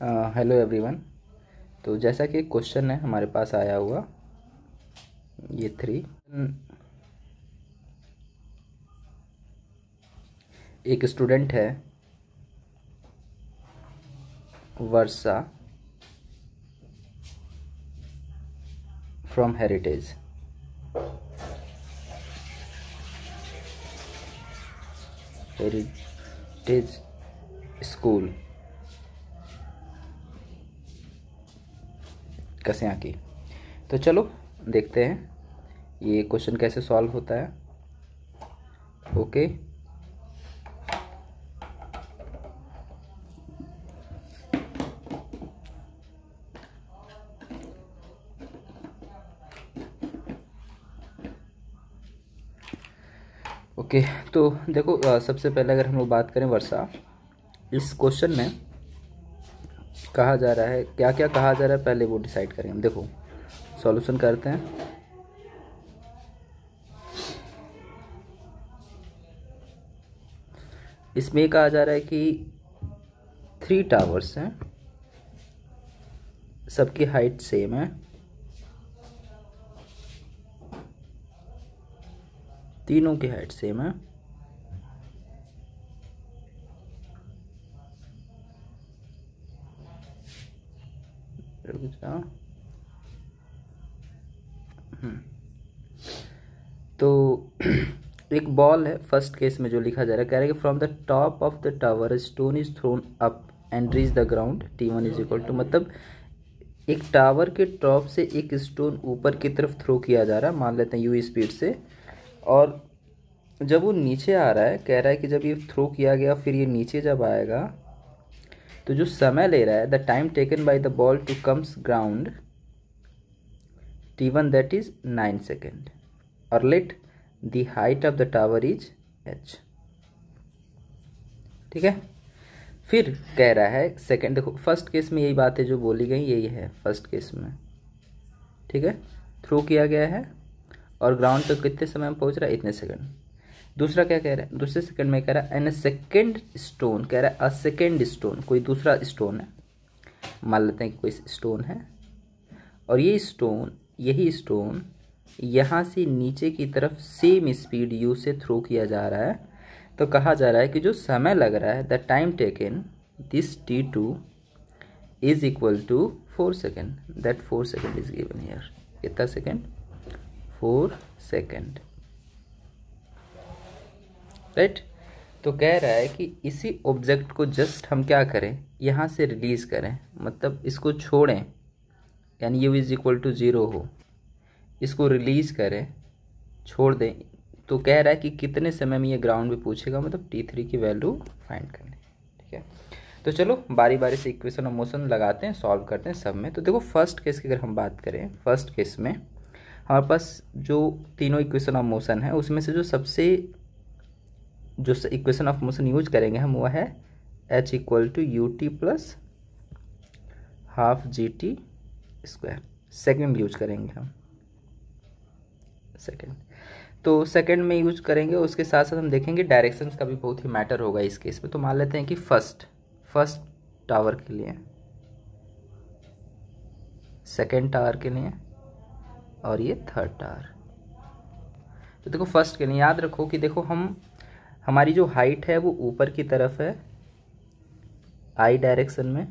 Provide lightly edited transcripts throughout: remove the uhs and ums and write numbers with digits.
Hello everyone. तो जैसा कि क्वेश्चन है हमारे पास आया हुआ ये 3, एक स्टूडेंट है वर्षा फ्रॉम हेरिटेज। स्कूल कस्या की। तो चलो देखते हैं ये क्वेश्चन कैसे सॉल्व होता है। Okay, okay. तो देखो सबसे पहले अगर हम लोग बात करें वर्षा, इस क्वेश्चन में कहा जा रहा है, क्या क्या कहा जा रहा है पहले वो डिसाइड करेंगे हम। देखो सॉल्यूशन करते हैं। इसमें कहा जा रहा है कि 3 टावर्स हैं, सबकी हाइट सेम है, तीनों की हाइट सेम है। तो एक बॉल है, फर्स्ट केस में जो लिखा जा रहा है, कह रहा है कि from the top of the tower stone is thrown up and reach the ground T1 is equal to, मतलब एक टावर के टॉप से एक स्टोन ऊपर की तरफ थ्रो किया जा रहा है, मान लेते हैं U स्पीड से, और जब वो नीचे आ रहा है, कह रहा है कि जब ये थ्रो किया गया फिर ये नीचे जब आएगा तो जो समय ले रहा है, the time taken by the ball to comes ground T1 that is 9 second, और let the height of the tower is h। ठीक है। फिर कह रहा है सेकेंड, देखो फर्स्ट केस में यही बात है जो बोली गई, यही है फर्स्ट केस में। ठीक है, थ्रो किया गया है और ग्राउंड पे कितने समय में पहुंच रहा है, इतने सेकंड। दूसरा क्या कह रहा है, दूसरे सेकंड में कह रहा है एन सेकेंड स्टोन, कह रहा है अ सेकेंड स्टोन, कोई दूसरा स्टोन है, मान लेते हैं कि कोई स्टोन है, और ये स्टोन, यही स्टोन यहाँ से नीचे की तरफ सेम स्पीड U से थ्रो किया जा रहा है। तो कहा जा रहा है कि जो समय लग रहा है, the time taken this T2 is equal to 4 second, that 4 second is given here. कितना सेकेंड, 4 सेकेंड, राइट। तो कह रहा है कि इसी ऑब्जेक्ट को जस्ट हम क्या करें, यहाँ से रिलीज करें, मतलब इसको छोड़ें, यानी U इज इक्वल टू 0 हो, इसको रिलीज करें, छोड़ दें। तो कह रहा है कि कितने समय में ये ग्राउंड पे पूछेगा, मतलब T3 की वैल्यू फाइंड करनी। ठीक है, तो चलो बारी बारी से इक्वेशन ऑफ मोशन लगाते हैं, सॉल्व करते हैं सब में। तो देखो फर्स्ट केस की अगर हम बात करें, फर्स्ट केस में हमारे पास जो तीनों इक्वेशन ऑफ मोशन है, उसमें से जो इक्वेशन ऑफ मोशन यूज करेंगे हम, वो है H equal to UT plus half GT square. Second use करेंगे हम, सेकेंड। तो सेकेंड में यूज करेंगे, उसके साथ साथ हम देखेंगे डायरेक्शंस का भी बहुत ही मैटर होगा इस केस में। तो मान लेते हैं कि फर्स्ट टावर के लिए, सेकेंड टावर के लिए, और ये थर्ड टावर। तो देखो फर्स्ट के लिए याद रखो कि देखो हमारी जो हाइट है वो ऊपर की तरफ है I डायरेक्शन में।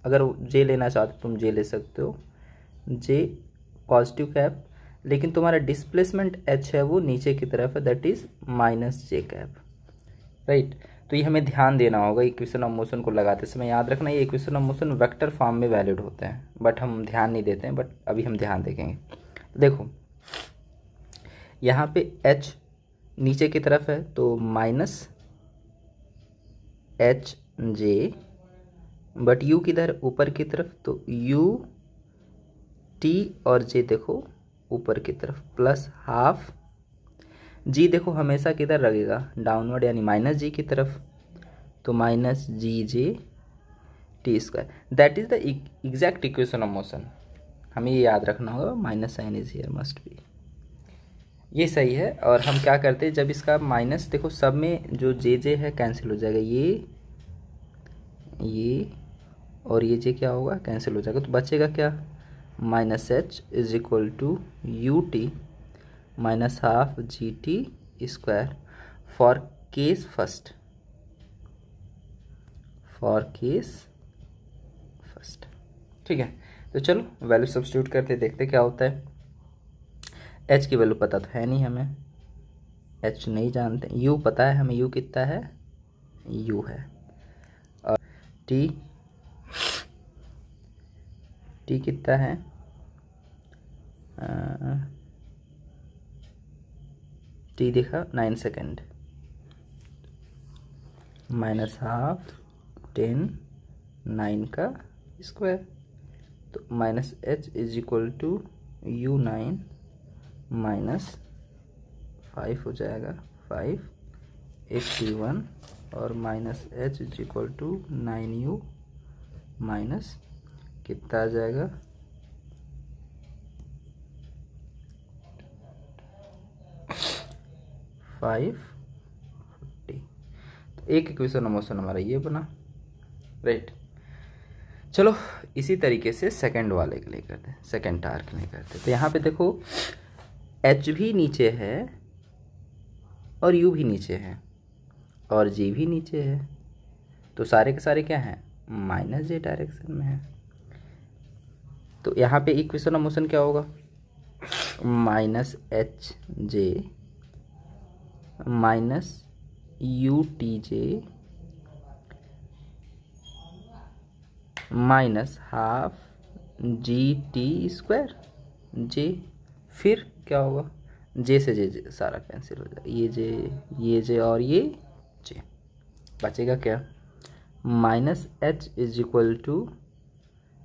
अगर J लेना चाहते हो तुम J ले सकते हो, J पॉजिटिव कैप, लेकिन तुम्हारा डिस्प्लेसमेंट H है वो नीचे की तरफ है, that is -J cap, right. तो ये हमें ध्यान देना होगा इक्वेशन ऑफ मोशन को लगाते समय। याद रखना ये equation of motion vector form में वैलिड होते हैं, बट हम ध्यान नहीं देते हैं, बट अभी हम ध्यान देखेंगे। तो देखो यहाँ पे H नीचे की तरफ है तो -HJ, बट U किधर, ऊपर की तरफ, तो U T और J देखो ऊपर की तरफ, प्लस हाफ G देखो हमेशा किधर लगेगा, डाउनवर्ड, यानी -G की तरफ, तो -GJ T square, that is the exact equation of motion. हमें ये याद रखना होगा, minus sign is here must be, ये सही है। और हम क्या करते हैं, जब इसका माइनस, देखो सब में जो JJ है कैंसिल हो जाएगा, ये और ये जे क्या होगा, कैंसिल हो जाएगा। तो बचेगा क्या, minus H is equal to you T minus half G T square for case first, for case first. ठीक है, तो चलो वैल्यू सब्स्टिट्यूट करते देखते क्या होता है। एच की वैल्यू पता तो है नहीं हमें, एच नहीं जानते। यू पता है हमें, यू कितना है, यू है। और टी, टी कितना है, टी देखा 9 सेकेंड, माइनस हाफ 10 9 का स्क्वायर। तो minus H is equal to U 9 minus 5 हो जाएगा, 581 और minus H is equal to 9u minus कितना आ जाएगा, 540। तो एक इक्वेशन मोशन हमारा ये बना, राइट। चलो इसी तरीके से सेकंड वाले के लिए करते हैं, सेकंड टार के लिए करते हैं। तो यहाँ पे देखो एच भी नीचे है और यू भी नीचे है और जी भी नीचे है, तो सारे के सारे क्या हैं, माइनस जे डायरेक्शन में है। तो यहाँ पे इक्वेशन ऑफ मोशन क्या होगा, minus h j minus u t j minus half G T square j. फिर क्या होगा, जे से जे सारा कैंसिल हो जाएगा, ये जे और ये जे, बचेगा क्या, minus H is equal to,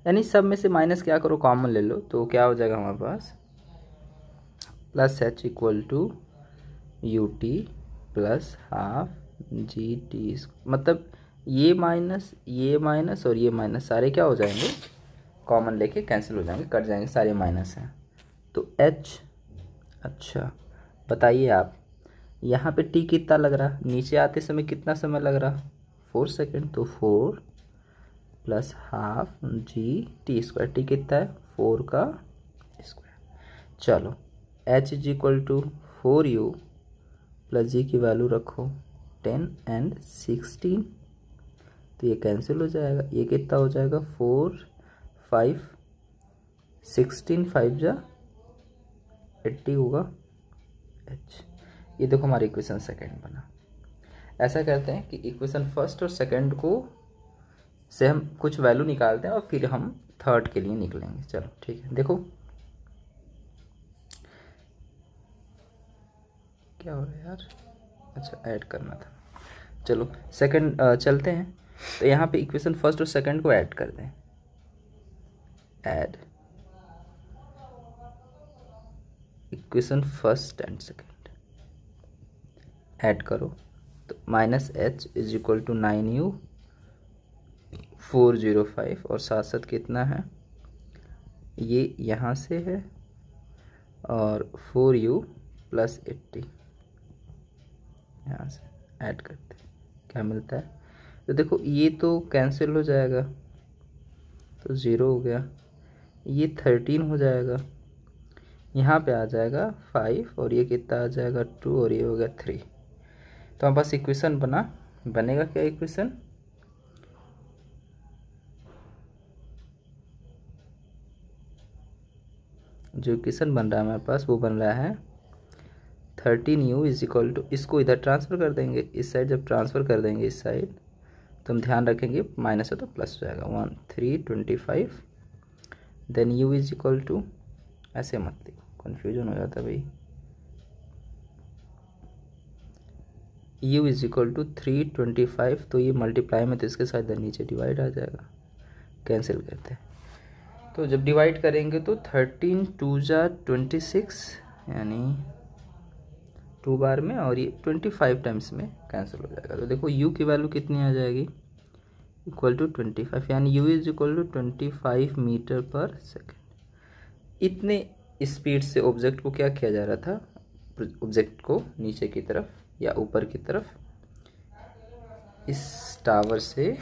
यानी सब में से माइनस क्या करो, कॉमन ले लो, तो क्या हो जाएगा हमारे पास, plus h equal to you t plus half ji t. मतलब ये माइनस और ये माइनस सारे क्या हो जाएंगे, कॉमन लेके कैंसिल हो जाएंगे, कट जाएंगे, सारे माइनस हैं। तो एच, अच्छा बताइए आप, यहाँ पे टी कितना लग रहा, नीचे आते समय कितना समय लग रहा, 4 सेकेंड। तो 4 plus half G T square, t कितना है, 4 का स्क्वायर। चलो h is equal to 4u plus g की वैल्यू रखो 10 एंड 16, तो ये कैंसिल हो जाएगा, ये कितना हो जाएगा, 4 5 16 5 जा 80 होगा एच। ये देखो हमारी इक्वेशन सेकंड बना। ऐसा करते हैं कि इक्वेशन फर्स्ट और सेकंड को से हम कुछ वैल्यू निकालते हैं और फिर हम थर्ड के लिए निकलेंगे। चलो ठीक है, देखो क्या हो रहा है यार, अच्छा ऐड करना था। चलो सेकंड चलते हैं। तो यहाँ पे इक्वेशन फर्स्ट और सेकंड को ऐड कर दें, add equation first and second add करो। तो minus H is equal to 9u 405 और साथ साथ कितना है, ये यहाँ से है और 4u प्लस 80 यहाँ से ऐड करते हैं, क्या मिलता है। तो देखो ये तो कैंसिल हो जाएगा, तो 0 हो गया, ये 13 हो जाएगा, यहाँ पे आ जाएगा 5 और ये कितना आ जाएगा 2 और ये हो गया 3। तो हमारे पास इक्वेशन बनेगा क्या, इक्वेशन जो इक्वेशन बन रहा है हमारे पास वो बन रहा है 13u इज इक्वल टू, इसको इधर ट्रांसफ़र कर देंगे, इस साइड जब ट्रांसफ़र कर देंगे इस साइड, तो हम ध्यान रखेंगे माइनस है तो प्लस हो जाएगा 1325, then u is equal to, ऐसे मत लिखो कन्फ्यूजन हो जाता है भाई, u इज इक्वल टू 325, तो ये मल्टीप्लाई में तो इसके साथ इधर नीचे डिवाइड आ जाएगा, कैंसिल करते हैं। तो जब डिवाइड करेंगे तो 13 2 जा 26, यानी 2 बार में, और ये 25 टाइम्स में कैंसिल हो जाएगा। तो देखो u की वैल्यू कितनी आ जाएगी, इक्वल टू 25, यानी u is equal to 25 metre per second. इतने स्पीड से ऑब्जेक्ट को क्या किया जा रहा था, ऑब्जेक्ट को नीचे की तरफ या ऊपर की तरफ इस टावर से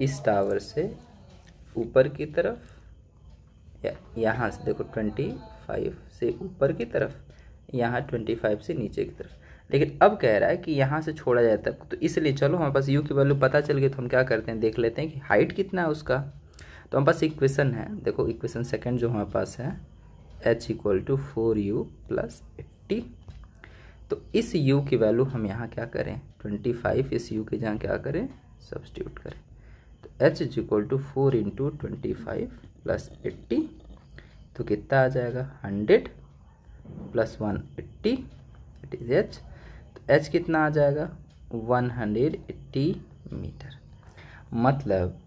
इस टावर से ऊपर की तरफ, या यहाँ से देखो 25 से ऊपर की तरफ, यहाँ 25 से नीचे की तरफ। लेकिन अब कह रहा है कि यहाँ से छोड़ा जाए तब, तो इसलिए चलो हमारे पास यू की वैल्यू पता चल गई, तो हम क्या करते हैं, देख लेते हैं कि हाइट कितना है उसका। तो हमारे पास इक्वेशन है, देखो इक्वेशन सेकंड जो हमारे पास है, h = 4u + 80। तो इस u की वैल्यू हम यहाँ क्या करें, 25 इस u के जहाँ क्या करें, सब्स्टिट्यूट करें। तो h = 4 × 25 + 80, तो कितना आ जाएगा, 100 + 180, इट इज h। तो h कितना आ जाएगा, 180 मीटर। मतलब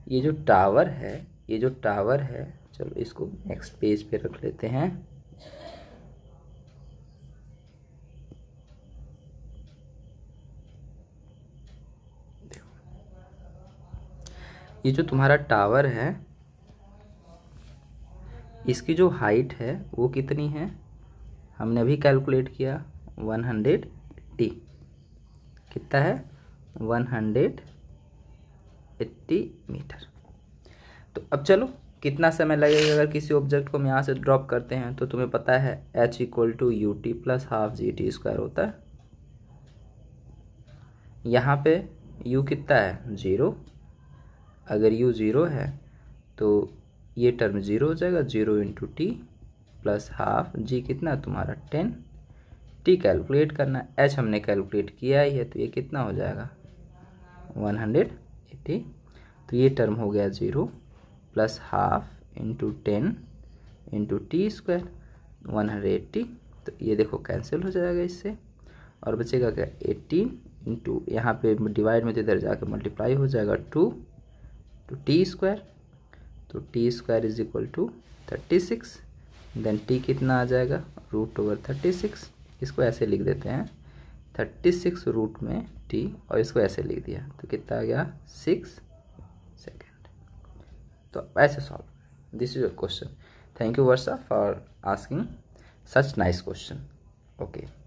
ये जो टावर है, चलो इसको नेक्स्ट पेज पे रख लेते हैं। ये जो तुम्हारा टावर है, इसकी जो हाइट है वो कितनी है, हमने अभी कैलकुलेट किया, 180। कितना है, 180 मीटर। तो अब चलो कितना समय लगेगा अगर किसी ऑब्जेक्ट को हम यहाँ से ड्रॉप करते हैं, तो तुम्हें पता है h = ut + ½ gt² होता है। यहाँ पे u कितना है, 0। अगर u 0 है तो ये टर्म 0 हो जाएगा, 0 × t + ½ g कितना तुम्हारा 10। t कैलकुलेट करना है, h हमने कैलकुलेट किया ही है, तो ये कितना हो जाएगा, 180। तो ये टर्म हो गया 0 + ½ × 10 × t², 180। तो ये देखो कैंसिल हो जाएगा इससे, और बचेगा क्या, 18 × यहाँ पे डिवाइड में तो इधर जाकर मल्टीप्लाई हो जाएगा 2 × t²। तो t² = 36। देन t कितना आ जाएगा, √36। इसको ऐसे लिख देते हैं, 36 रूट में t, और इसको ऐसे लिख दिया, तो कितना आ गया, 6 सेकेंड। तो ऐसे solve, this is your question. Thank you Varsha for asking such nice question. Okay.